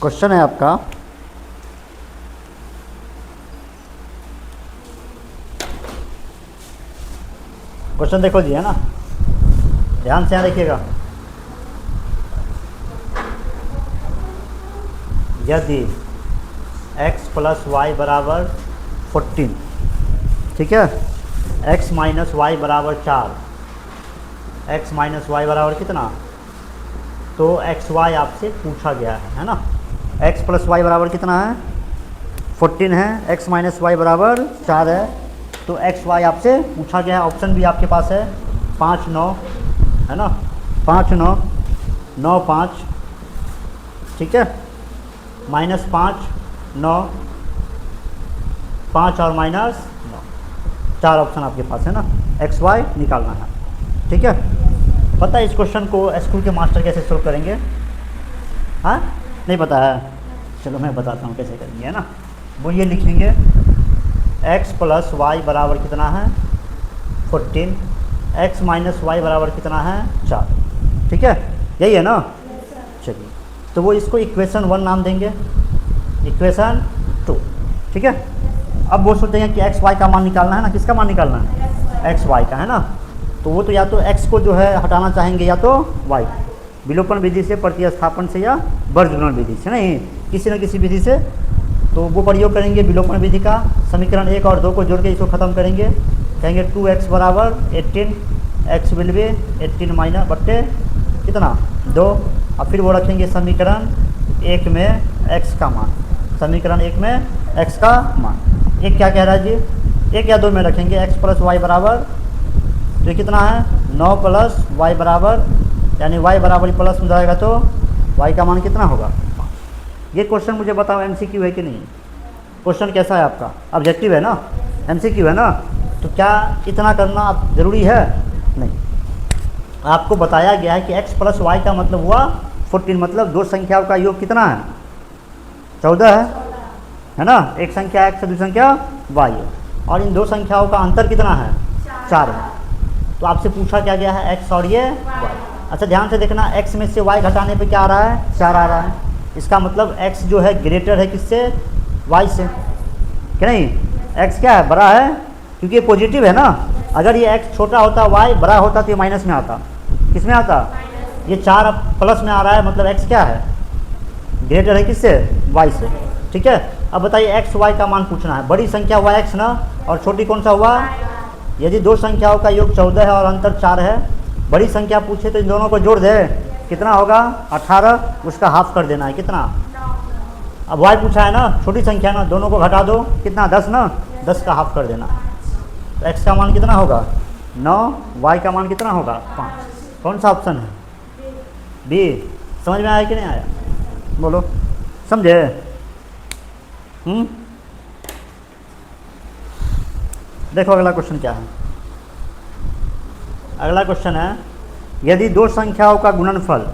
Question है आपका question देखो जी, है ना, ध्यान से यहाँ देखिएगा। यदि x प्लस वाई बराबर 14, ठीक है, x माइनस वाई बराबर 4, x माइनस वाई बराबर कितना, तो एक्स वाई आपसे पूछा गया है ना। x प्लस वाई बराबर कितना है, 14 है, x माइनस वाई बराबर 4 है, तो एक्स वाई आपसे पूछा गया है। ऑप्शन भी आपके पास है 5 9, है ना, 5 9 9 5, ठीक है, -5 9 5 और -9, 4 ऑप्शन आपके पास है ना, एक्स वाई निकालना है, ठीक है। पता है इस क्वेश्चन को स्कूल के मास्टर कैसे सोल्व करेंगे? हाँ, नहीं पता है, चलो मैं बताता हूँ कैसे करेंगे, है ना। वो ये लिखेंगे x प्लस वाई बराबर कितना है 14, x माइनस वाई बराबर कितना है 4, ठीक है, यही है ना। चलिए, तो वो इसको इक्वेशन 1 नाम देंगे, इक्वेशन 2, ठीक है। अब वो सोचेंगे कि एक्स वाई का मान निकालना है ना, किसका मान निकालना है, एक्स वाई का, है ना। तो वो तो या तो x को जो है हटाना चाहेंगे या तो y, विलोपन विधि से, प्रतिस्थापन से, या वर्गमूल विधि से, नहीं किसी न किसी विधि से। तो वो प्रयोग करेंगे विलोपन विधि का, समीकरण 1 और 2 को जोड़ के इसको ख़त्म करेंगे, कहेंगे 2x बराबर 18, x विल बी 18 माइनस बट्टे कितना 2, और फिर वो रखेंगे समीकरण 1 में x का मान, समीकरण 1 में x का मान। एक क्या कह रहा है जी, 1 या 2 में रखेंगे x प्लस वाई बराबर, तो कितना है 9 प्लस y बराबर, यानी y बराबर प्लस में जाएगा तो y का मान कितना होगा। ये क्वेश्चन मुझे बताओ MCQ है कि नहीं, क्वेश्चन कैसा है आपका, ऑब्जेक्टिव है ना, MCQ है ना, तो क्या इतना करना आप ज़रूरी है? नहीं, आपको बताया गया है कि x प्लस वाई का मतलब हुआ 14, मतलब दो संख्याओं का योग कितना है 14 है ना, एक संख्या x है, दूसरी संख्या y है, और इन दो संख्याओं का अंतर कितना है 4 है। तो आपसे पूछा क्या गया है x और ये y। अच्छा ध्यान से देखना, x में से y घटाने पे क्या आ रहा है 4 आ रहा है, इसका मतलब x जो है ग्रेटर है किससे, y से, क्या नहीं, x क्या है बड़ा है, क्योंकि ये पॉजिटिव है ना। अगर ये x छोटा होता y बड़ा होता तो ये माइनस में आता, किस में आता, ये 4 प्लस में आ रहा है, मतलब x क्या है ग्रेटर है किससे, y से, ठीक है। अब बताइए x y का मान पूछना है, बड़ी संख्या हुआ x ना, और छोटी कौन सा हुआ। यदि दो संख्याओं का योग 14 है और अंतर 4 है, बड़ी संख्या पूछे तो इन दोनों को जोड़ दे, कितना होगा 18, उसका हाफ कर देना है, कितना। अब y पूछा है ना, छोटी संख्या ना, दोनों को घटा दो, कितना 10 ना, 10 का हाफ कर देना, तो x का मान कितना होगा 9, y का मान कितना होगा 5। कौन सा ऑप्शन है, बी। समझ में आया कि नहीं आया, बोलो, समझे। देखो अगला क्वेश्चन क्या है, अगला क्वेश्चन है, यदि दो संख्याओं का गुणनफल,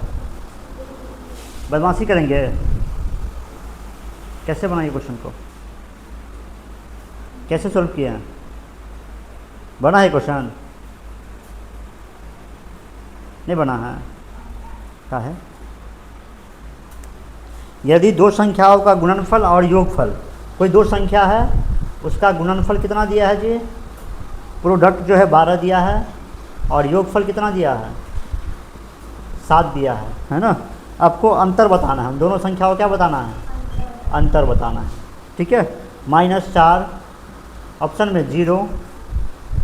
बदमाशी करेंगे, कैसे बनाइए क्वेश्चन को, कैसे सॉल्व किया है, बना है क्वेश्चन, नहीं बना है, क्या है, यदि दो संख्याओं का गुणनफल और योगफल, कोई दो संख्या है उसका गुणनफल कितना दिया है जी, प्रोडक्ट जो है 12 दिया है, और योगफल कितना दिया है 7 दिया है ना। आपको अंतर बताना है, दोनों संख्याओं क्या बताना है, अंतर बताना है, ठीक है। -4 ऑप्शन में 0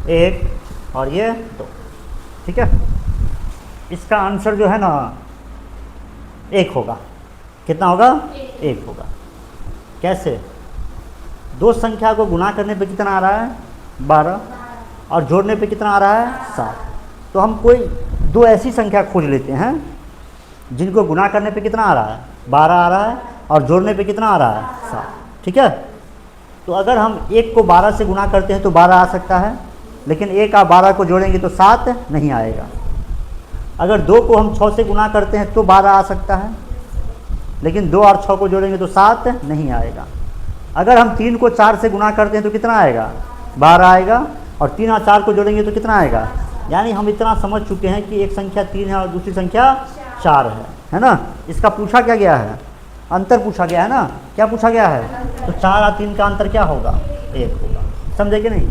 1 और ये 2, ठीक है। इसका आंसर जो है ना 1 होगा, कितना होगा 1 होगा। कैसे, दो संख्या को गुणा करने पे कितना आ रहा है 12, और जोड़ने पे कितना आ रहा है 7। तो हम कोई दो ऐसी संख्या खोज लेते हैं जिनको गुणा करने पे कितना आ रहा है 12 आ रहा है, और जोड़ने पे कितना आ रहा है 7, ठीक है। तो अगर हम 1 को 12 से गुणा करते हैं तो 12 आ सकता है, लेकिन 1 और 12 को जोड़ेंगे तो 7 नहीं आएगा। अगर 2 को हम 6 से गुणा करते हैं तो 12 आ सकता है, लेकिन 2 और 6 को जोड़ेंगे तो 7 नहीं आएगा। अगर हम 3 को 4 से गुणा करते हैं तो कितना आएगा 12 आएगा, और 3 और 4 को जोड़ेंगे तो कितना आएगा। यानी हम इतना समझ चुके हैं कि एक संख्या 3 है और दूसरी संख्या 4 है ना। इसका पूछा क्या गया है, अंतर पूछा गया है ना, क्या पूछा गया है, तो 4 और 3 का अंतर क्या होगा, 1 होगा। समझे कि नहीं,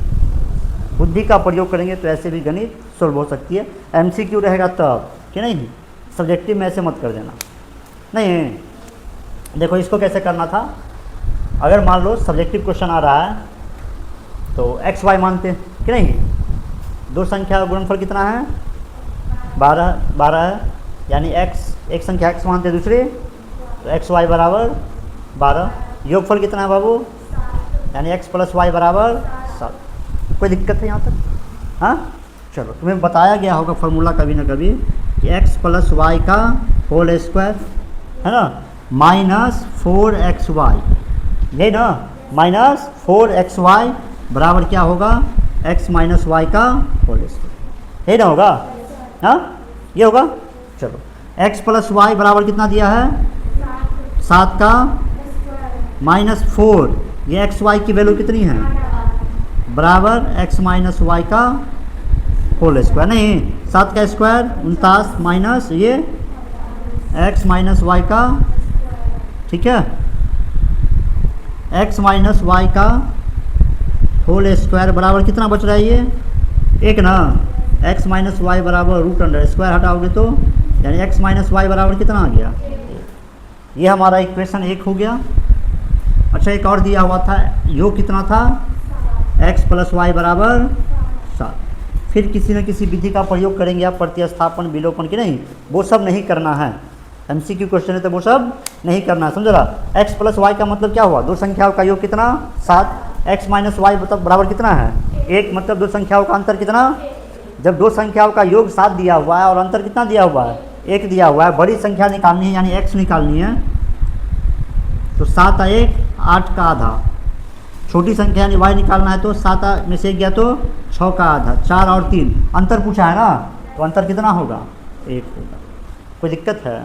बुद्धि का प्रयोग करेंगे तो ऐसे भी गणित सोल्व हो सकती है। MCQ रहेगा तब कि नहीं, सब्जेक्टिव में ऐसे मत कर देना। नहीं देखो इसको कैसे करना था, अगर मान लो सब्जेक्टिव क्वेश्चन आ रहा है तो XY मानते हैं कि नहीं, दो संख्या का गुणनफल कितना है, 12 है, यानी x एक संख्या x मानते हैं दूसरे, तो XY बराबर 12, योगफल कितना है बाबू, यानी x + y बराबर 7। कोई दिक्कत है यहाँ तक, हाँ चलो तुम्हें बताया गया होगा फॉर्मूला कभी ना कभी कि x + y का होल स्क्वायर है ना -4xy, यही ना, -4xy बराबर क्या होगा, x - y का होल स्क्वायर, यही ना होगा, हाँ ये होगा। चलो x + y बराबर कितना दिया है, 7 का -4, ये xy की वैल्यू कितनी है, बराबर x - y का होल स्क्वायर, नहीं 7 का स्क्वायर 49 माइनस ये x - y का, ठीक है, x - y का होल स्क्वायर बराबर कितना बच रहा है, ये 1 ना, x - y बराबर √अंडर हटाओगे तो यानी x - y बराबर कितना आ गया, ये हमारा इक्वेशन 1 हो गया। अच्छा एक और दिया हुआ था, योग कितना था, x + y बराबर 7। फिर किसी न किसी विधि का प्रयोग करेंगे आप, प्रतिस्थापन विलोपन की, नहीं वो सब नहीं करना है, MCQ क्वेश्चन है तो वो सब नहीं करना है, समझ रहा। x + y का मतलब क्या हुआ, दो संख्याओं का योग कितना 7, x - y मतलब बराबर कितना है 1, मतलब दो संख्याओं का अंतर कितना, जब दो संख्याओं का योग 7 दिया हुआ है और अंतर कितना दिया हुआ है 1 दिया हुआ है, बड़ी संख्या निकालनी है यानी x निकालनी है, तो 7 और 1 8 का आधा, छोटी संख्या यानी y निकालना है तो 7 में से 1 गया तो 6 का आधा, 4 और 3 अंतर पूछा है ना, तो अंतर कितना होगा 1 होगा। कोई दिक्कत है,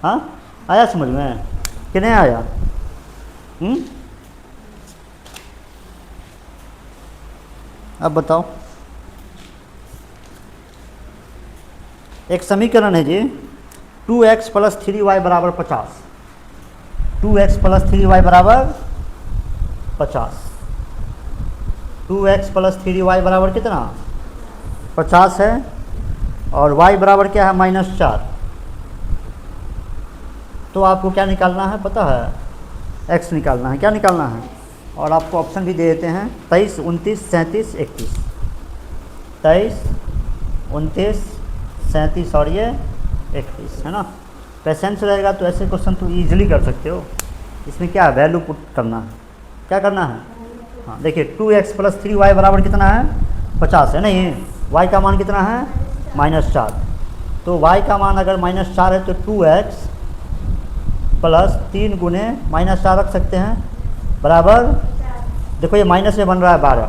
हाँ आया समझ में कि नहीं आया, अब बताओ। एक समीकरण है जी, 2x + 3y बराबर 50, 2x + 3y बराबर 50, 2x + 3y बराबर कितना 50 है, और y बराबर क्या है -4, तो आपको क्या निकालना है पता है, x निकालना है, क्या निकालना है, और आपको ऑप्शन भी दे देते हैं 23, 29, 37, 31, 23, 29, 37 और ये 31 है ना। पेशेंस रहेगा तो ऐसे क्वेश्चन तो ईजिली कर सकते हो, इसमें क्या है वैल्यू पुट करना है, क्या करना है, हाँ देखिए 2x + 3y बराबर कितना है 50 है, नहीं y का मान कितना है -4, तो y का मान अगर -4 है तो 2x + 3 गुने -4 रख सकते हैं बराबर, देखो ये माइनस में बन रहा है 12,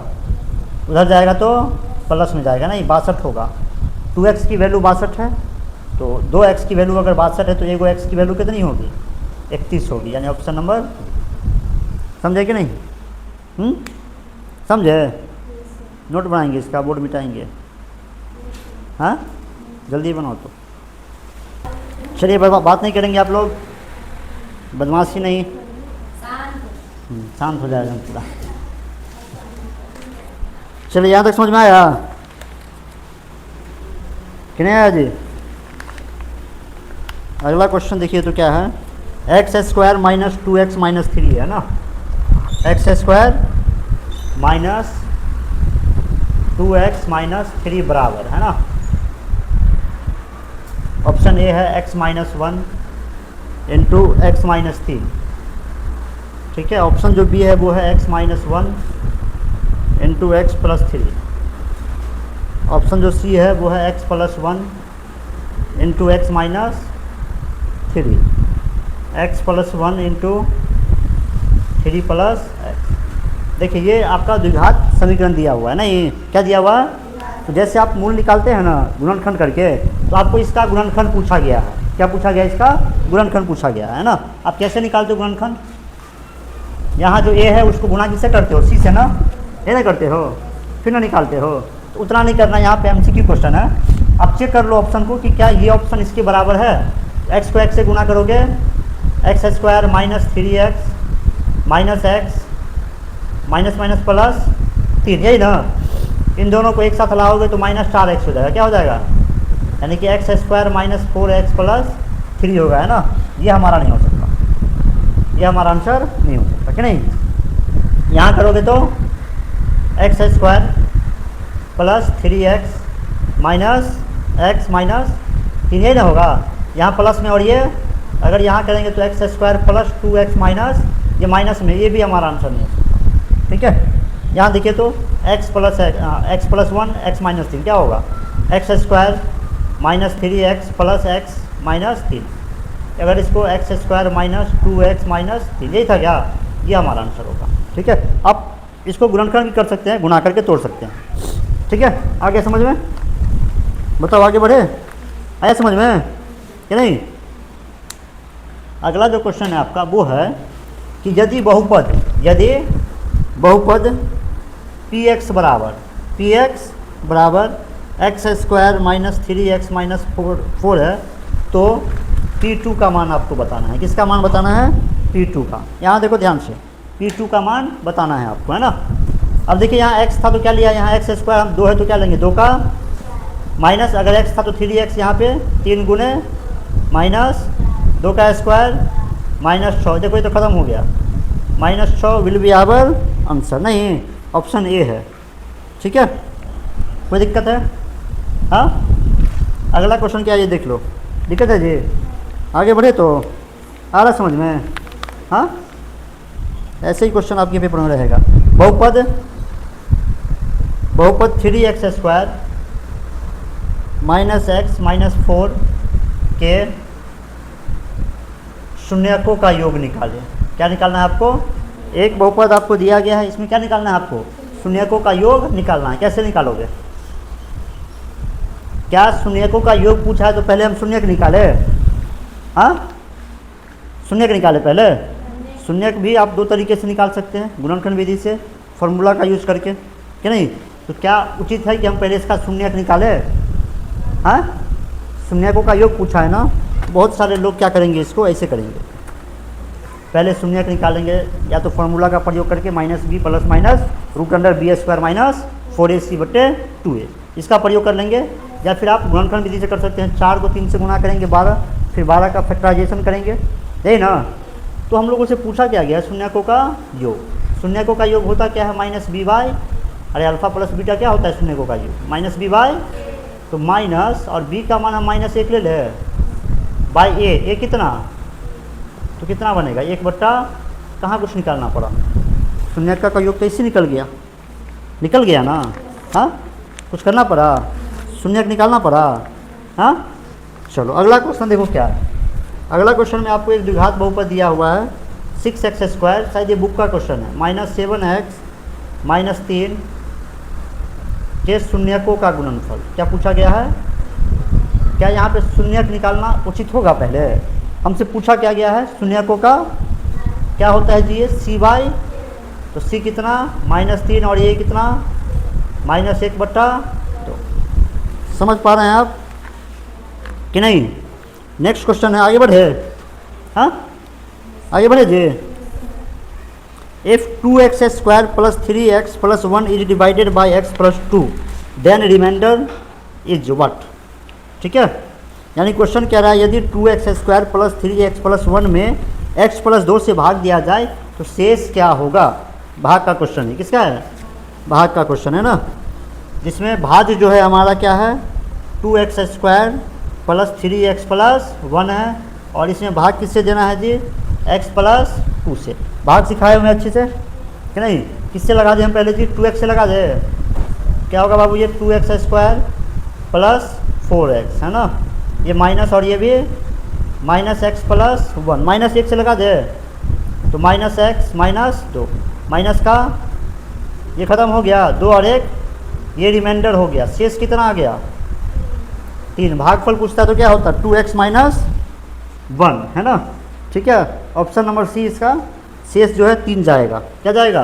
उधर जाएगा तो प्लस में जाएगा, नहीं 62 होगा, 2x की वैल्यू 62 है, तो 2x की वैल्यू अगर 62 है तो एगो x की वैल्यू कितनी होगी 31 होगी, यानी ऑप्शन नंबर, समझे कि नहीं, समझे, नोट बनाएंगे इसका, बोर्ड मिटाएंगे, हाँ जल्दी बनाओ तो। चलिए बात नहीं करेंगे आप लोग, बदमाशी नहीं, शांत हो जाएगा पूरा। चलिए यहाँ तक समझ में आया कि नहीं आया जी। अगला क्वेश्चन देखिए तो क्या है, x² - 2x - 3 है ना, x² - 2x - 3 बराबर है ना, ऑप्शन ए है x - 1 × x - 3, ठीक है, ऑप्शन जो बी है वो है x - 1 × x + 3, ऑप्शन जो सी है वो है x + 1 × x - 3, x + 1 × 3 + x। देखिए ये आपका द्विघात समीकरण दिया हुआ है ना, ये क्या दिया हुआ है, तो जैसे आप मूल निकालते हैं ना गुणनखंड करके, तो आपको इसका गुणनखंड पूछा गया है, क्या पूछा गया, इसका गुणनखंड पूछा गया है ना। आप कैसे निकालते हो गुणनखंड, यहाँ जो ए है उसको गुणा किससे करते हो, सी से ना, ये ना करते हो फिर ना निकालते हो, तो उतना नहीं करना, यहाँ पे MCQ क्वेश्चन है। आप चेक कर लो ऑप्शन को कि क्या ये ऑप्शन इसके बराबर है, x को x से गुणा करोगे x square minus 3x minus x minus minus plus 3, यही ना। इन दोनों को एक साथ लाओगे तो -4x हो जाएगा। क्या हो जाएगा? यानी कि x square minus 4x plus 3 होगा, है ना। ये हमारा नहीं हो सकता, ये हमारा आंसर नहीं हो सकता, कि नहीं। यहाँ करोगे तो x square plus 3x minus x minus 3, यही ना होगा। यहाँ प्लस में, और ये अगर यहाँ करेंगे तो x square plus 2x minus, ये माइनस में, ये भी हमारा आंसर नहीं हो सकता, ठीक है। यहाँ देखिए तो x प्लस 1 x माइनस 3 क्या होगा? X square minus 3x plus x minus 3। अगर इसको x square minus 2x minus 3, यही था क्या? ये हमारा आंसर होगा, ठीक है। अब इसको गुणनखंड भी कर सकते हैं, गुणा करके तोड़ सकते हैं, ठीक है। आगे समझ में? बताओ, आगे बढ़े? आया समझ में कि नहीं? अगला जो क्वेश्चन है आपका वो है कि यदि बहुपद px बराबर x square minus 3x minus 4 है, तो p2 का मान आपको बताना है। किसका मान बताना है? p2 का। यहाँ देखो ध्यान से, p2 का मान बताना है आपको, है ना। अब देखिए यहाँ x था तो क्या लिया, यहाँ एक्स स्क्वायर हम 2 है तो क्या लेंगे? 2 का माइनस, अगर x था तो 3x, यहाँ पे 3 गुने माइनस 2 का स्क्वायर माइनस 6। देखो ये तो ख़त्म हो गया, -6 विल बी आवर आंसर। नहीं, ऑप्शन ए है, ठीक है। कोई दिक्कत है? हाँ, अगला क्वेश्चन क्या है ये देख लो। दिक्कत है जी? आगे बढ़े तो आ रहा समझ में? हाँ, ऐसे ही क्वेश्चन आपके पेपर में रहेगा। बहुपद 3x square minus x minus 4 के शून्यकों का योग निकालें। क्या निकालना है आपको? एक बहुपद आपको दिया गया है, इसमें क्या निकालना है आपको? शून्यकों का योग निकालना है। कैसे निकालोगे? क्या शून्यकों का योग पूछा है तो पहले हम शून्यक निकाले? हाँ, शून्यक निकाले पहले। शून्यक भी आप 2 तरीके से निकाल सकते हैं, गुणनखंड विधि से, फॉर्मूला का यूज़ करके, कि नहीं। तो क्या उचित है कि हम पहले इसका शून्यक निकालें? हाँ, शून्यकों का योग पूछा है ना, बहुत सारे लोग क्या करेंगे, इसको ऐसे करेंगे, पहले शून्यक निकालेंगे या तो फॉर्मूला का प्रयोग करके -b plus minus √b² minus 4ac/2a, इसका प्रयोग कर लेंगे। या फिर आप गुणनखंड विधि से कर सकते हैं, 4 को 3 से गुणा करेंगे 12, फिर 12 का फैक्टराइजेशन करेंगे, यही ना। तो हम लोगों से पूछा क्या गया? शून्यकों का योग। शून्यकों का योग होता क्या है? -b/, अरे अल्फा प्लस बीटा क्या होता है शून्यकों का योग? -b/, तो माइनस, और b का मान हम -1 ले ले बाई a कितना, तो कितना बनेगा? 1 बट्टा, कहाँ कुछ निकालना पड़ा, शून्यक का योग कैसे निकल गया ना। हाँ, कुछ करना पड़ा, शून्यक निकालना पड़ा। हाँ, चलो अगला क्वेश्चन देखो क्या है। अगला क्वेश्चन में आपको एक द्विघात बहुपद दिया हुआ है 6x स्क्वायर, शायद ये बुक का क्वेश्चन है, -7x माइनस 3 के शून्यकों का गुणनफल। क्या पूछा गया है? क्या यहाँ पे शून्यक निकालना उचित होगा? पहले हमसे पूछा क्या गया है? शून्यकों का क्या होता है जी? ये c/, तो c कितना? -3, और ये कितना? -1/2। समझ पा रहे हैं आप कि नहीं? नेक्स्ट क्वेश्चन है, आगे बढ़े। हाँ, आगे बढ़े जी। If 2x square plus 3x प्लस 1 is divided by x plus 2 then remainder is what? ठीक है, यानी क्वेश्चन कह रहा है यदि 2x स्क्वायर प्लस 3x प्लस 1 में x प्लस 2 से भाग दिया जाए तो शेष क्या होगा? भाग का क्वेश्चन है। किसका है? भाग का क्वेश्चन है ना, जिसमें भाज्य जो है हमारा क्या है? 2x स्क्वायर प्लस 3x प्लस 1 है, और इसमें भाग किससे देना है जी? x प्लस 2 से। भाग सिखाए हुए अच्छे से कि नहीं? किससे लगा दें हम पहले जी? 2x से लगा दे। क्या होगा बाबू? ये 2x स्क्वायर प्लस 4x है ना, ये माइनस, और ये भी -x प्लस 1, -1 से लगा दे तो -x माइनस 2, माइनस का ये ख़त्म हो गया, 2 और 1 ये रिमाइंडर हो गया, शेष कितना आ गया? 3। भागफल पूछता तो क्या होता? 2x माइनस 1 है ना, ठीक है। ऑप्शन नंबर सी इसका शेष जो है 3 जाएगा। क्या जाएगा?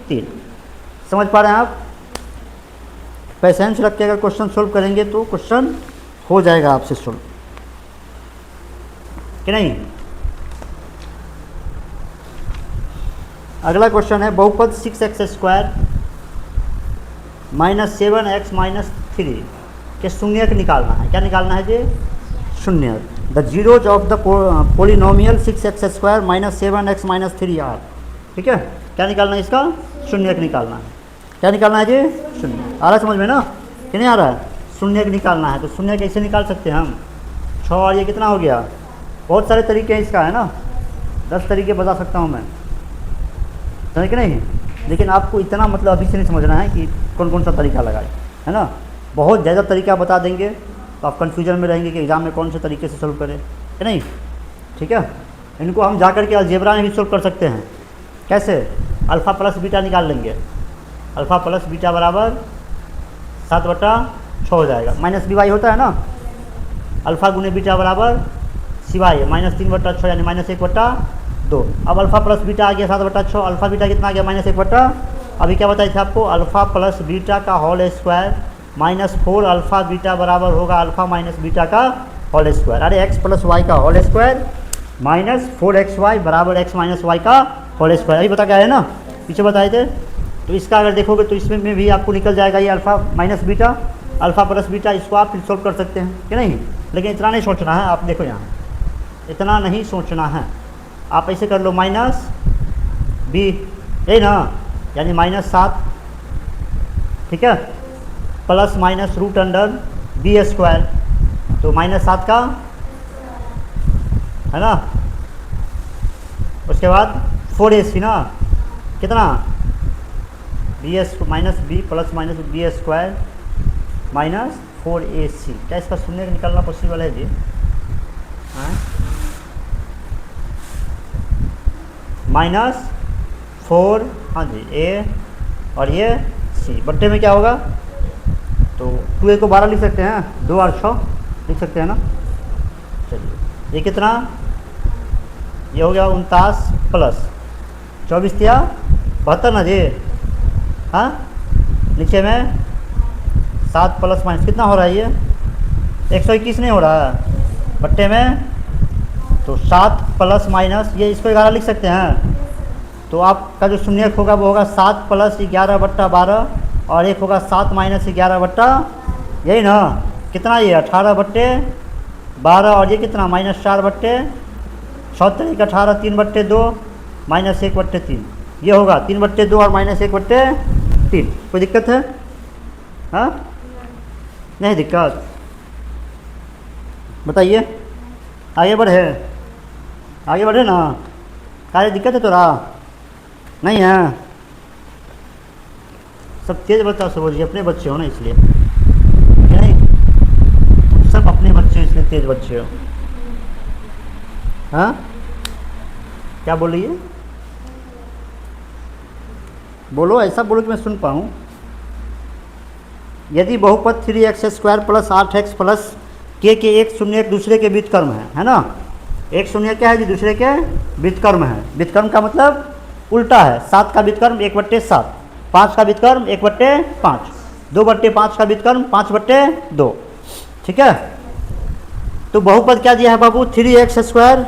3। समझ पा रहे हैं आप? पैसेंस रख के अगर क्वेश्चन सोल्व करेंगे तो क्वेश्चन हो जाएगा आपसे सोल्व, कि नहीं? अगला क्वेश्चन है बहुपद 6x² माइनस 7x माइनस 3 के शून्यक निकालना है। क्या निकालना है जी? शून्य। The zeros of the polynomial 6x² minus 7x minus 3 are. ठीक है, क्या निकालना है इसका? शून्यक निकालना है। क्या निकालना है जी? शून्य। आ रहा है समझ में ना कि नहीं आ रहा है? शून्यक निकालना है। तो शून्य कैसे निकाल सकते हैं हम? 6 और ये कितना हो गया? बहुत सारे तरीके हैं इसका, है ना, 10 तरीके बता सकता हूँ मैं, समझ कि नहीं। लेकिन आपको इतना मतलब अभी से नहीं समझना है कि कौन कौन सा तरीका लगाए, है ना। बहुत ज़्यादा तरीका बता देंगे तो आप कन्फ्यूजन में रहेंगे कि एग्ज़ाम में कौन से तरीके से सोल्व करें, कि नहीं। ठीक है, इनको हम जा कर के अलजेब्रा में भी सोल्व कर सकते हैं। कैसे? अल्फ़ा प्लस बीटा निकाल लेंगे। अल्फ़ा प्लस बीटा बराबर 7/6 हो जाएगा। माइनस बी वाई होता है ना, अल्फ़ा गुने बीटा बराबर सी वाई माइनस 3/6 यानी माइनस 1/2। अब अल्फ़ा प्लस बीटा आ गया 7/6, अल्फ़ा बीटा कितना आ गया? माइनस 1/। अभी क्या बताए थे आपको? अल्फ़ा प्लस बीटा का whole square minus 4 alpha beta बराबर होगा अल्फ़ा माइनस बीटा का होल स्क्वायर। अरे एक्स प्लस वाई का होल स्क्वायर माइनस 4xy बराबर एक्स माइनस वाई का होल स्क्वायर। अभी बता क्या है ना, पीछे बताए थे। तो इसका अगर देखोगे तो इसमें में भी आपको निकल जाएगा ये alpha minus beta, alpha plus beta. इसको आप फिर सोल्व कर सकते हैं कि नहीं। लेकिन इतना नहीं सोचना है, आप देखो यहाँ इतना नहीं सोचना है। आप ऐसे कर लो माइनस बी, यही ना, यानी -7, ठीक है, plus minus root under B square. तो -7 का, है ना, उसके बाद 4ac ना, कितना? B S minus B plus minus B square minus 4ac। क्या इसका शून्य निकालना पॉसिबल है जी? -4, हाँ जी, ए और ये सी बट्टे में क्या होगा? तो 2a को 12 लिख सकते हैं, 2 और 6 लिख सकते हैं ना। चलिए ये कितना? ये हो गया 49 प्लस 24 या 72 ना जी। हाँ, नीचे में 7 प्लस माइनस कितना हो रहा है? ये 121 नहीं हो रहा है बट्टे में। तो 7 प्लस माइनस ये इसको 11 लिख सकते हैं। तो आपका जो शून्यक होगा वो होगा 7 प्लस 11/12 और एक होगा 7 माइनस 11 यही ना, कितना ये 18/12 और ये कितना -4/76 18 3/2 -1/3 ये होगा 3/2 और -1/3। कोई दिक्कत है? हाँ, नहीं दिक्कत, बताइए। आगे बढ़े, आगे बढ़े ना। कार्य दिक्कत है तोरा? नहीं है? सब तेज बच्चा से बोलिए, अपने बच्चे हो ना इसलिए, नहीं तुम सब अपने बच्चे हो इसलिए तेज बच्चे हो। हाँ, क्या बोलिए? बोलो, ऐसा बोलो कि मैं सुन पाऊँ। यदि बहुपद 3x² प्लस 8x प्लस के एक शून्य एक दूसरे के व्युत्क्रम है ना। एक शून्य क्या है जी? दूसरे के व्युत्क्रम है। व्युत्क्रम का मतलब उल्टा है। 7 का व्युत्क्रम 1/7, 5 का व्युत्क्रम 1/5, 2/5 का व्युत्क्रम 5/2। ठीक है, तो बहुपद क्या दिया है बाबू? 3x²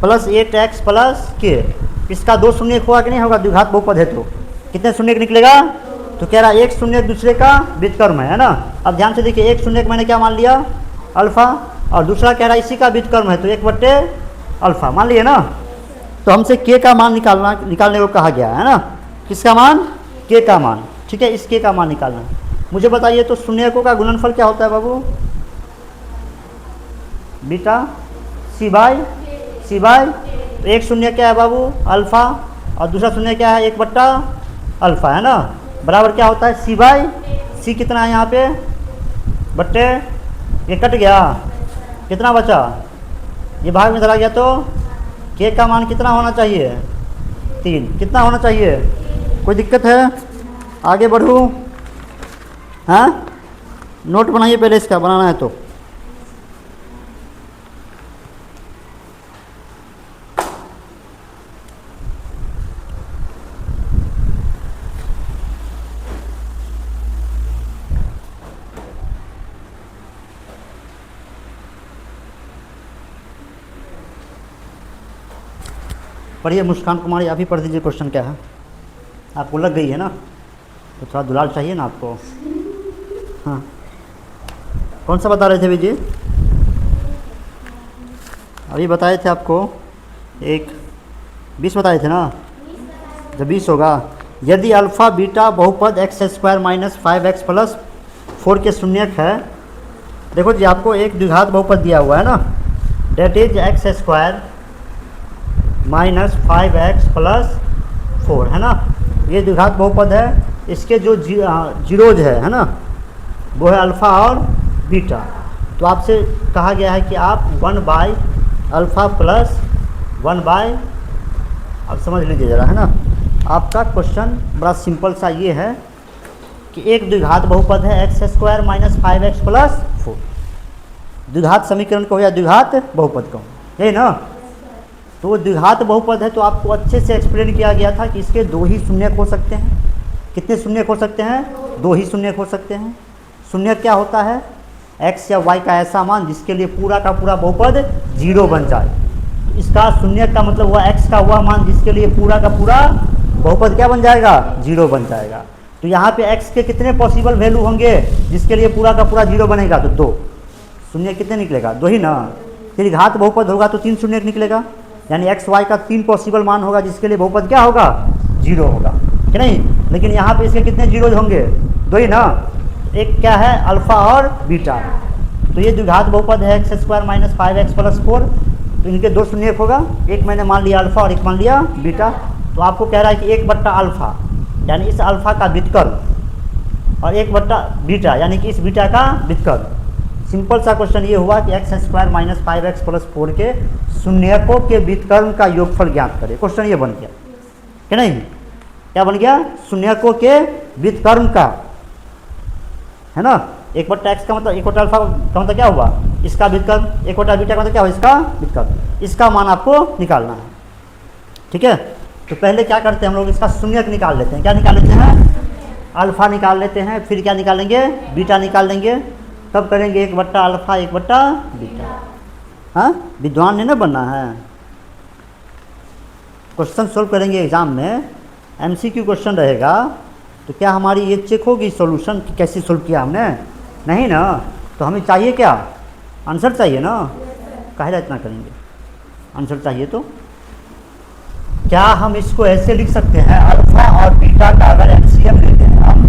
प्लस 8x प्लस के। इसका 2 शून्य हुआ कि नहीं होगा? द्विघात बहुपद है तो कितने शून्य निकलेगा? तो कह रहा है एक शून्य दूसरे का व्युत्क्रम है ना। अब ध्यान से देखिए, एक शून्य मैंने क्या मान लिया? अल्फ़ा, और दूसरा कह रहा है इसी का व्युत्क्रम है तो 1/अल्फ़ा मान लिए ना। तो हमसे के का मान निकालने को कहा गया है ना। किसका मान? के का मान। ठीक है, इस के का मान निकालना। मुझे बताइए तो शून्यकों का गुणनफल क्या होता है बाबू? Beta C by. तो एक शून्य क्या है बाबू? अल्फ़ा, और दूसरा शून्य क्या है? 1/अल्फ़ा, है ना, बराबर क्या होता है? सी बाई सी। कितना है यहाँ पे? बट्टे ये कट गया, कितना बचा? ये भाग में चला गया तो के का मान कितना होना चाहिए? 3। कितना होना चाहिए? कोई दिक्कत है? आगे बढ़ूँ? हाँ, नोट बनाइए पहले, इसका बनाना है तो। पढ़िए मुस्कान कुमारी, आप ही पढ़ दीजिए क्वेश्चन क्या है। आपको लग गई है ना, तो थोड़ा दुलार चाहिए ना आपको। हाँ, कौन सा बता रहे थे विजय? अभी बताए थे आपको एक 20 बताए थे ना। जब 20 होगा, यदि अल्फ़ा बीटा बहुपद x square minus 5x plus 4 के शून्यक है। देखो जी, आपको एक द्विघात बहुपद दिया हुआ है ना, that is x square minus 5x plus 4 है ना। ये द्विघात बहुपद है, इसके जो जीरोज है ना, वो है अल्फ़ा और बीटा। तो आपसे कहा गया है कि आप 1/अल्फ़ा प्लस 1/, अब समझ लीजिए ज़रा है ना। आपका क्वेश्चन बड़ा सिंपल सा ये है कि एक द्विघात बहुपद है x square minus 5x plus 4। द्विघात समीकरण को या द्विघात बहुपद को, यही ना। तो वो द्विघात बहुपद है, तो आपको अच्छे से एक्सप्लेन किया गया था कि इसके 2 ही शून्यक हो सकते हैं। कितने शून्यक हो सकते हैं? 2 ही शून्यक हो सकते हैं। शून्यक क्या होता है? x या y का ऐसा मान जिसके लिए पूरा का पूरा बहुपद 0 बन जाए। इसका शून्यक का मतलब हुआ x का वह मान जिसके लिए पूरा का पूरा बहुपद क्या बन जाएगा? 0 बन जाएगा। तो यहाँ पे x के कितने पॉसिबल वैल्यू होंगे जिसके लिए पूरा का पूरा 0 बनेगा? तो 2। शून्य कितने निकलेगा? 2 ही ना। फिर घात बहुपद होगा तो 3 शून्य निकलेगा, यानी एक्स वाई का 3 पॉसिबल मान होगा जिसके लिए बहुपद क्या होगा? 0 होगा कि नहीं। लेकिन यहाँ पे इसके कितने जीरोज होंगे? 2 ही ना। एक क्या है? अल्फ़ा और बीटा। तो ये द्विघात बहुपद है x square minus 5x plus 4। तो इनके 2 शून्यक होगा, एक मैंने मान लिया अल्फ़ा और एक मान लिया बीटा। तो आपको कह रहा है कि 1/अल्फ़ा यानी इस अल्फ़ा का व्युत्क्रम और 1/बीटा यानी कि इस बीटा का व्युत्क्रम। सिंपल सा क्वेश्चन ये हुआ कि x square minus 5x plus 4 के शून्यकों के व्युत्क्रम का योगफल ज्ञात करें। क्वेश्चन ये बन गया कि नहीं? क्या बन गया? शून्यकों के व्युत्क्रम का, है ना। 1/x का मतलब 1/अल्फ़ा का मतलब क्या हुआ? इसका व्युत्क्रम। 1/बीटा का मतलब क्या हुआ? इसका व्युत्क्रम। इसका मान आपको निकालना है, ठीक है। तो पहले क्या करते हैं हम लोग? इसका शून्यक निकाल लेते हैं। क्या निकाल लेते हैं? अल्फ़ा निकाल लेते हैं। फिर क्या निकालेंगे? बीटा निकाल लेंगे। तब करेंगे 1/अल्फ़ा 1/बीटा। हाँ, विद्वान ने ना बनना है। क्वेश्चन सोल्व करेंगे एग्जाम में, MCQ क्वेश्चन रहेगा, तो क्या हमारी ये चेक होगी सॉल्यूशन कि कैसे सोल्व किया हमने? नहीं ना। तो हमें चाहिए क्या? आंसर चाहिए ना। काहे इतना करेंगे? आंसर चाहिए तो क्या हम इसको ऐसे लिख सकते हैं? अल्फ़ा और बीटा का अगर एलसीएम लेते हैं हम,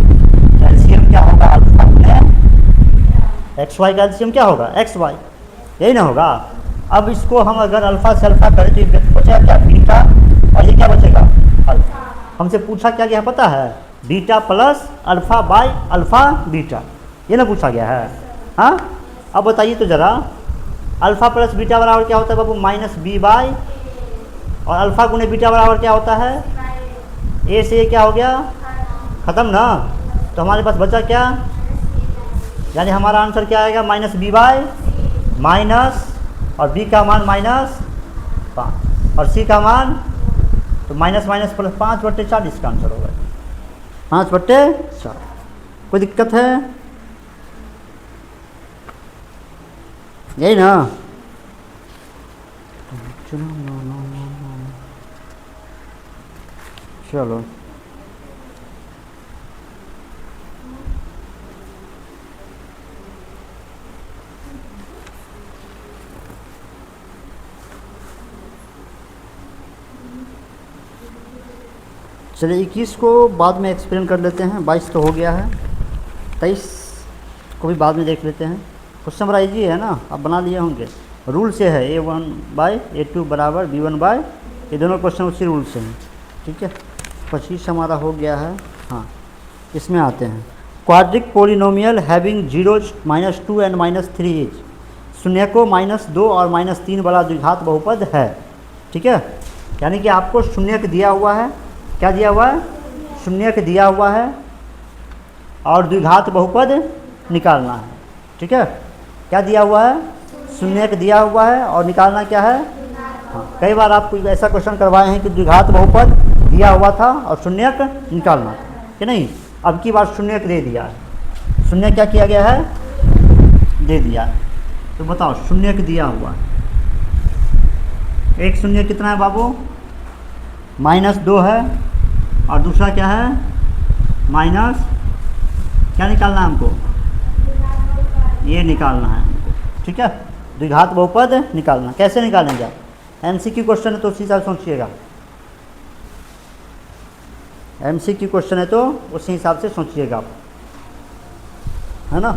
एलसीएम क्या होगा? अल्फ़ा में एक्स वाई का एलसीएम क्या होगा? एक्स वाई, यही ना होगा। अब इसको हम अगर अल्फ़ा से अल्फ़ा करें तो ये बचेगा क्या? बीटा, और ये क्या बचेगा? अल्फ़ा। हमसे पूछा क्या गया पता है? Beta plus alpha bye alpha beta, ये ना पूछा गया है। हाँ, अब बताइए तो ज़रा, अल्फ़ा प्लस बीटा बराबर क्या होता है बाबू? -b बाय, और अल्फ़ा गुने बीटा बराबर क्या होता है? ए से ये क्या हो गया? ख़त्म ना। तो हमारे पास बचा क्या? यानी हमारा आंसर क्या आएगा? -b बाय माइनस, और b का मान -5 और c का मान तो माइनस माइनस प्लस 5/4 इसका आंसर होगा। 5/4। कोई दिक्कत है? यही ना। चलो चलिए 21 को बाद में एक्सप्लेन कर लेते हैं। 22 तो हो गया है, 23 को भी बाद में देख लेते हैं। क्वेश्चन बड़ा इजी है ना, आप बना लिए होंगे। रूल से है A1/A2 बराबर B1/, ये दोनों क्वेश्चन उसी रूल से हैं, ठीक है। 25 हमारा हो गया है। हाँ, इसमें आते हैं। Quadratic polynomial having zeros -2 and -3 is, शून्यकों -2 और -3 वाला द्विघात बहुपद है, ठीक है। यानी कि आपको शून्यक दिया हुआ है। क्या दिया हुआ है? शून्यक दिया हुआ है और द्विघात बहुपद निकालना है, ठीक है। क्या दिया हुआ है? शून्यक दिया हुआ है और निकालना क्या है? हाँ, कई बार आपको ऐसा क्वेश्चन करवाए हैं कि द्विघात बहुपद दिया हुआ था और शून्यक निकालना था कि नहीं। अब की बार शून्यक दे दिया है। शून्य क्या किया गया है? दे दिया है। तो बताओ, शून्यक दिया हुआ है। एक शून्य कितना है बाबू? -2 है और दूसरा क्या है माइनस, क्या निकालना है हमको, ये निकालना है हमको, ठीक है। द्विघात बहुपद निकालना, कैसे निकालेंगे आप, एमसीक्यू क्वेश्चन है तो उसी हिसाब से सोचिएगा, एमसीक्यू क्वेश्चन है तो उसी हिसाब से सोचिएगा आप, है ना,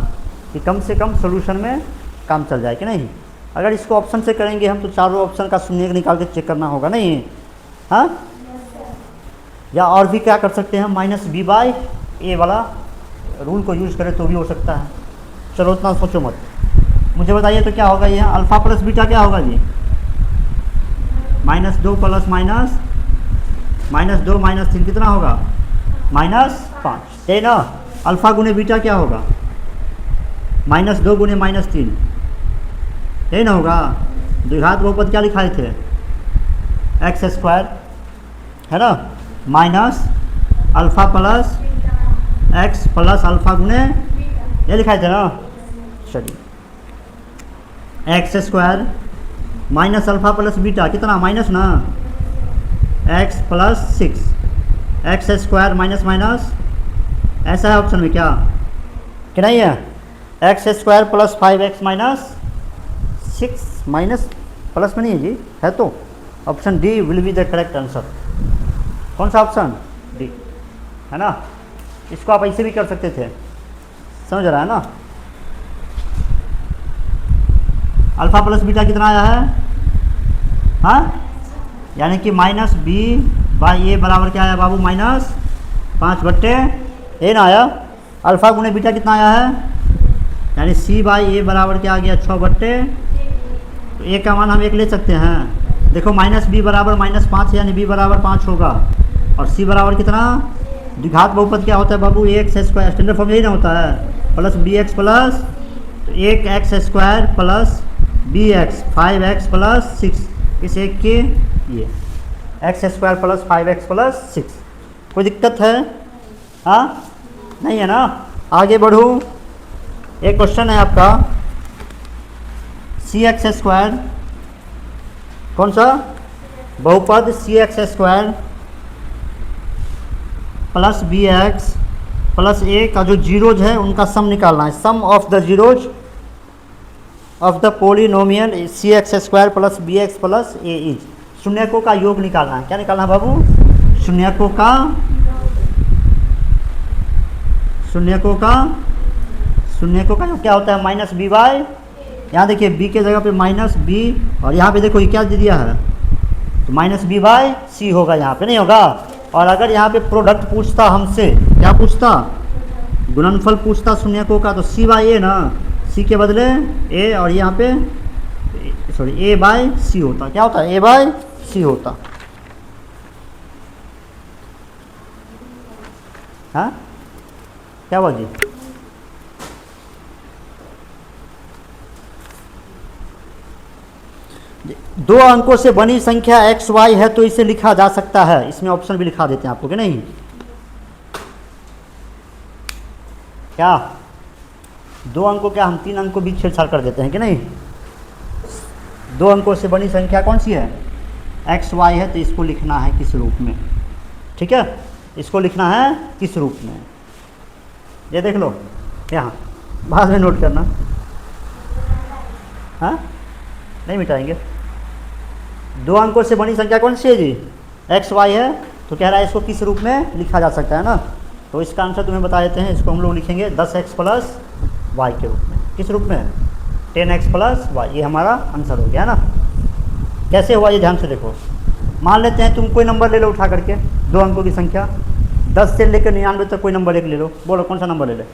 कि कम से कम सोल्यूशन में काम चल जाए कि नहीं। अगर इसको ऑप्शन से करेंगे हम तो चारों ऑप्शन का शून्य निकाल के चेक करना होगा नहीं, हाँ। या और भी क्या कर सकते हैं, -b/a वाला रूल को यूज़ करें तो भी हो सकता है। चलो उतना सोचो मत, मुझे बताइए तो क्या होगा, ये अल्फ़ा प्लस बीटा क्या होगा जी, -2 प्लस -2 -3 कितना होगा, -5, है ना। अल्फ़ा गुने बीटा क्या होगा, -2 गुने -3, यही ना होगा। द्विघात बहुपद क्या लिखाए थे, x² है ना, minus alpha plus x plus alpha गुने, ये लिखाए थे ना। चलिए x² minus alpha plus beta कितना, माइनस ना, x plus 6, x² minus minus, ऐसा है ऑप्शन में क्या कि नहीं है, x² plus 5x minus 6 minus plus में नहीं है जी, है तो option D will be the correct answer. कौन सा ऑप्शन, डी, है ना। इसको आप ऐसे भी कर सकते थे, समझ रहा है ना। अल्फ़ा प्लस बीटा कितना आया है, हाँ, यानी कि -b/a बराबर क्या आया बाबू, -5/, ना आया। अल्फ़ा गुने बीटा कितना आया है, यानी c/a बराबर क्या आ गया, 6/, तो a का मान हम 1 ले सकते हैं। देखो -b बराबर -5 यानी b बराबर 5 होगा, और c बराबर कितना, द्विघात बहुपद क्या होता है बाबू, x² स्टैंडर्ड फॉर्म यही ना होता है, plus bx plus 1x² plus bx 5x plus 6, इस एक के ये x² प्लस 5x प्लस 6, कोई दिक्कत है, हाँ नहीं है ना। आगे बढ़ूँ, एक क्वेश्चन है आपका, cx² कौन सा बहुपद, cx² plus bx plus a का जो जीरोज है उनका सम निकालना है, sum of the zeros of the polynomial cx² plus bx plus a is, शून्यकों का योग निकालना है। क्या निकालना है बाबू, शून्यकों का योग क्या होता है, -b/, यहाँ देखिए b के जगह पे -b, और यहाँ पे देखो ये क्या दे दिया है, तो -b/c होगा, यहाँ पे नहीं होगा। और अगर यहाँ पे प्रोडक्ट पूछता हमसे, क्या पूछता, गुणनफल पूछता शून्यकों का, तो c/a ना, c के बदले a, और यहाँ पे सॉरी a/c होता, क्या होता है, a/c होता, हाँ क्या हुआ जी। दो अंकों से बनी संख्या x y है तो इसे लिखा जा सकता है, इसमें ऑप्शन भी लिखा देते हैं आपको कि नहीं, क्या 2 अंकों क्या हम 3 अंकों भी छेड़छाड़ कर देते हैं कि नहीं। 2 अंकों से बनी संख्या कौन सी है, x y है, तो इसको लिखना है किस रूप में, ठीक है, इसको लिखना है किस रूप में, ये देख लो यहाँ, बाद में नोट करना, हाँ नहीं मिटाएंगे। 2 अंकों से बनी संख्या कौन सी है जी, x y है, तो कह रहा है इसको किस रूप में लिखा जा सकता है ना, तो इसका आंसर तुम्हें बता देते हैं। इसको हम लोग लिखेंगे 10x प्लस वाई के रूप में, किस रूप में, 10x प्लस वाई, ये हमारा आंसर हो गया ना। कैसे हुआ ये ध्यान से देखो, मान लेते हैं तुम कोई नंबर ले लो उठा करके, 2 अंकों की संख्या, 10 से लेकर 99 तक कोई नंबर एक ले लो, बोलो कौन सा नंबर ले ले,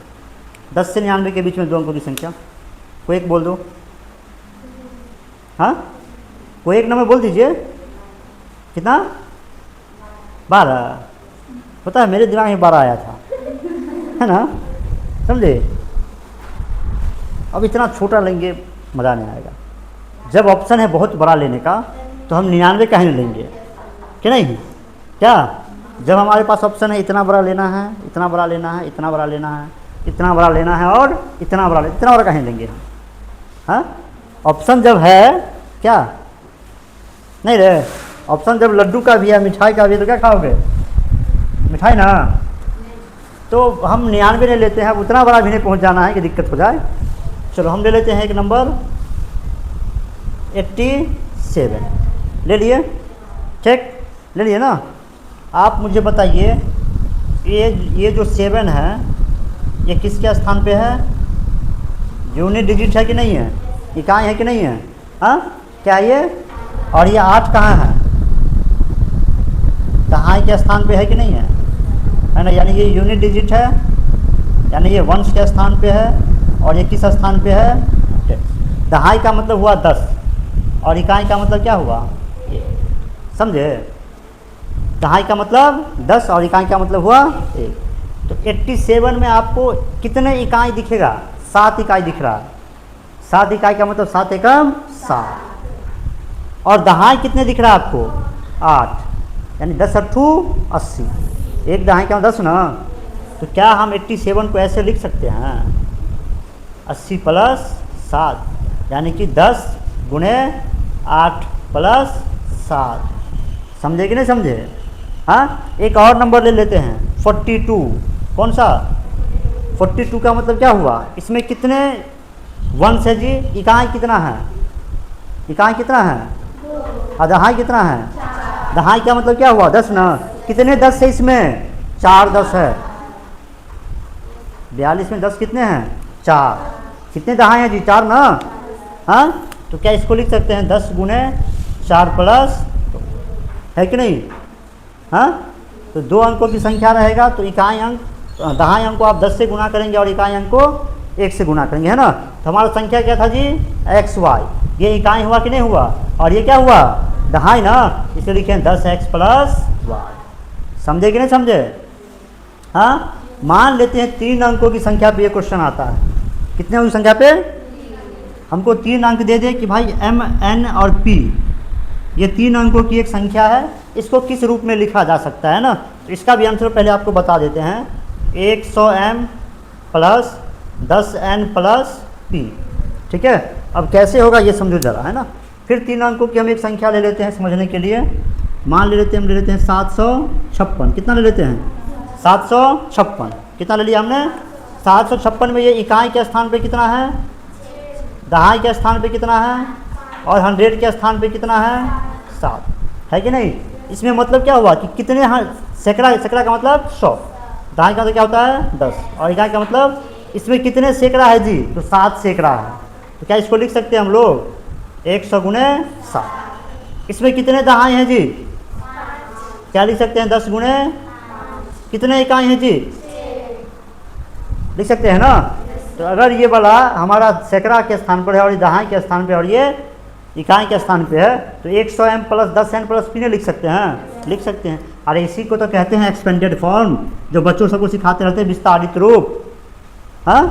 10 से 99 के बीच में 2 अंकों की संख्या, कोई एक बोल दो, हाँ कोई एक नंबर बोल दीजिए, कितना, 12, पता है मेरे दिमाग में 12 आया था, है ना, समझे। अब इतना छोटा लेंगे मज़ा नहीं आएगा, जब ऑप्शन है बहुत बड़ा लेने का तो हम 99 का ही लेंगे कि नहीं, क्या, जब हमारे पास ऑप्शन है इतना बड़ा लेना है, इतना बड़ा लेना है, इतना बड़ा लेना है, इतना बड़ा लेना है, और इतना बड़ा कहीं लेंगे हम, हाँ ऑप्शन जब है क्या नहीं रहे, ऑप्शन जब लड्डू का भी है, मिठाई का भी है, तो क्या खाओगे? मिठाई ना। तो हम 99 ले लेते हैं, अब उतना बड़ा भी नहीं पहुंच जाना है कि दिक्कत हो जाए। चलो हम ले लेते हैं एक नंबर 87 ले लिए, ठीक, ले लिए ना। आप मुझे बताइए ये जो 7 है ये किसके स्थान पे है? यूनिट डिजिट है कि नहीं है? इकाई है कि नहीं है? हाँ, क्या ये? और ये 8 कहाँ है? दहाई के स्थान पे है कि नहीं है ना? यानी ये यूनिट डिजिट है, यानी ये वंश के स्थान पे है, और ये किस स्थान पे है? दहाई का मतलब हुआ 10 और इकाई का मतलब क्या हुआ? समझे? दहाई का मतलब 10 और इकाई का मतलब हुआ 1। तो 87 में आपको कितने इकाई दिखेगा? 7 इकाई दिख रहा है। 7 इकाई का मतलब 7 एकम 7। और दहाई कितने दिख रहा है आपको? 8, यानी 10 अट्ठू 80। एक दहाई का 10 ना। तो क्या हम 87 को ऐसे लिख सकते हैं? 80 + 7 यानी कि 10 गुणे 8 + 7। समझे कि नहीं समझे? हाँ, एक और नंबर ले लेते हैं 42। कौन सा? 42 का मतलब क्या हुआ? इसमें कितने वंश है जी? इकाई कितना है? इकाई कितना है? और दहाई कितना है? दहाई का मतलब क्या हुआ? 10 ना। कितने 10 है इसमें? 4 10 है। 42 में 10 कितने हैं? 4। कितने दहाई हैं जी? 4 ना। हाँ, तो क्या इसको लिख सकते हैं 10 गुणे 4 + है कि नहीं? हाँ, तो 2 अंकों की संख्या रहेगा तो इकाई अंक, दहाई अंक को आप 10 से गुना करेंगे और इकाई अंक को 1 से गुना करेंगे, है ना। तो हमारा संख्या क्या था जी? XY। ये इकाई हुआ कि नहीं हुआ? और ये क्या हुआ? दहाई ना। इसे लिखें 10x + y। समझे कि नहीं समझे? हाँ, मान लेते हैं 3 अंकों की संख्या पे ये क्वेश्चन आता है। कितने अंकों की संख्या पे? हमको 3 अंक दे दे कि भाई M, N और P ये 3 अंकों की एक संख्या है, इसको किस रूप में लिखा जा सकता है ना। तो इसका भी आंसर पहले आपको बता देते हैं। 100M + 10N + P, ठीक है। अब कैसे होगा ये समझो ज़रा, है ना। फिर 3 अंकों की हम एक संख्या ले लेते हैं समझने के लिए। मान ले लेते हैं, हम ले लेते हैं 756। कितना ले लेते हैं? 756। कितना ले लिया हमने? 756 में ये इकाई के स्थान पे कितना है? दहाई के स्थान पे कितना है? और 100 के स्थान पे कितना है? 7, है कि नहीं। इसमें मतलब क्या हुआ कि कितने सैकड़ा, सैकड़ा का मतलब 100, दहाई का मतलब क्या होता है? 10, और इकाई का मतलब इसमें कितने सैकड़ा है जी? तो 7 सैकड़ा है। तो क्या इसको लिख सकते हैं हम लोग 100 गुणे 7। इसमें कितने दहाई हैं जी? क्या लिख सकते हैं? 10 गुणे कितने इकाई हैं जी? लिख सकते हैं ना। तो अगर ये वाला हमारा सैकड़ा के स्थान पर है और ये दहाई के स्थान पे और ये इकाई के स्थान पे है, तो 100M + 10N + P ने लिख सकते हैं, लिख सकते हैं। अरे इसी को तो कहते हैं एक्सपेंडेड फॉर्म, जो बच्चों सबको सिखाते रहते हैं, विस्तारित रूप। हाँ,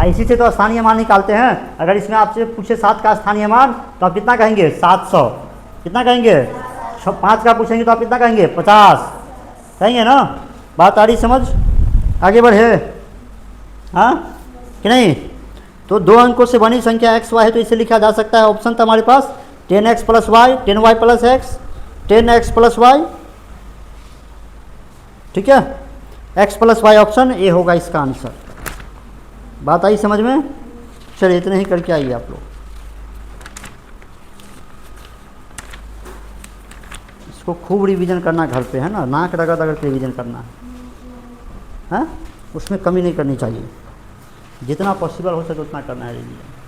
इसी से तो स्थानीय मान निकालते हैं। अगर इसमें आपसे पूछे 7 का स्थानीय मान तो आप कितना कहेंगे? 700। कितना कहेंगे? 5 का पूछेंगे तो आप कितना कहेंगे? 50 कहेंगे ना। बात आ रही समझ? आगे बढ़े, हाँ कि नहीं। तो 2 अंकों से बनी संख्या XY है, तो इसे लिखा जा सकता है। ऑप्शन था हमारे पास 10x + y, 10y + x, 10x + y, ठीक है। x + y ऑप्शन ए होगा इसका आंसर। बात आई समझ में? चलिए इतने ही करके आइए आप लोग। इसको खूब रिवीजन करना घर पे, है ना। नाक रगड़ रगड़ के रिवीजन करना है, हाँ, उसमें कमी नहीं करनी चाहिए। जितना पॉसिबल हो सके उतना करना है रिवीजन।